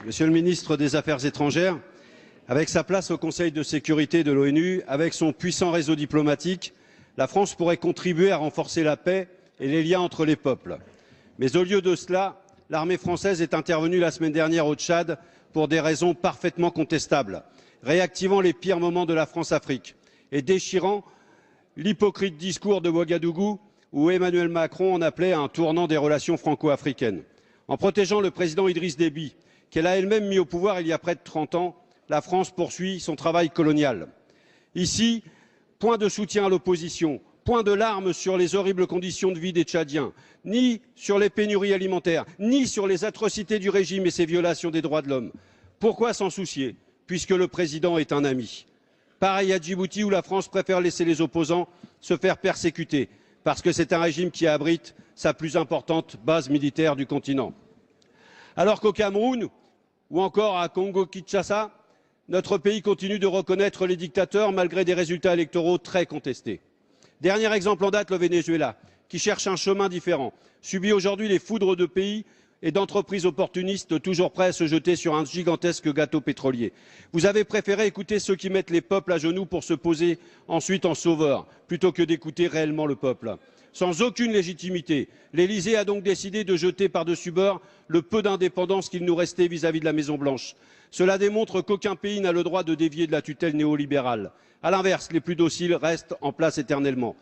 Monsieur le ministre des Affaires étrangères, avec sa place au Conseil de sécurité de l'ONU, avec son puissant réseau diplomatique, la France pourrait contribuer à renforcer la paix et les liens entre les peuples. Mais au lieu de cela, l'armée française est intervenue la semaine dernière au Tchad pour des raisons parfaitement contestables, réactivant les pires moments de la France-Afrique et déchirant l'hypocrite discours de Ouagadougou où Emmanuel Macron en appelait à un tournant des relations franco-africaines. En protégeant le président Idriss Déby, qu'elle a elle-même mis au pouvoir il y a près de 30 ans, la France poursuit son travail colonial. Ici, point de soutien à l'opposition, point de larmes sur les horribles conditions de vie des Tchadiens, ni sur les pénuries alimentaires, ni sur les atrocités du régime et ses violations des droits de l'homme. Pourquoi s'en soucier, puisque le président est un ami? Pareil à Djibouti, où la France préfère laisser les opposants se faire persécuter, parce que c'est un régime qui abrite sa plus importante base militaire du continent. Alors qu'au Cameroun, ou encore à Congo-Kinshasa, notre pays continue de reconnaître les dictateurs malgré des résultats électoraux très contestés. Dernier exemple en date, le Venezuela, qui cherche un chemin différent, subit aujourd'hui les foudres de pays et d'entreprises opportunistes toujours prêts à se jeter sur un gigantesque gâteau pétrolier. Vous avez préféré écouter ceux qui mettent les peuples à genoux pour se poser ensuite en sauveur, plutôt que d'écouter réellement le peuple. Sans aucune légitimité, l'Élysée a donc décidé de jeter par-dessus bord le peu d'indépendance qu'il nous restait vis-à-vis de la Maison-Blanche. Cela démontre qu'aucun pays n'a le droit de dévier de la tutelle néolibérale. À l'inverse, les plus dociles restent en place éternellement.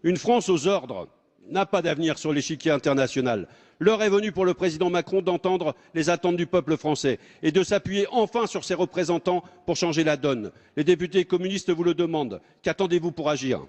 Une France aux ordres n'a pas d'avenir sur l'échiquier international. L'heure est venue pour le président Macron d'entendre les attentes du peuple français et de s'appuyer enfin sur ses représentants pour changer la donne. Les députés communistes vous le demandent. Qu'attendez-vous pour agir ?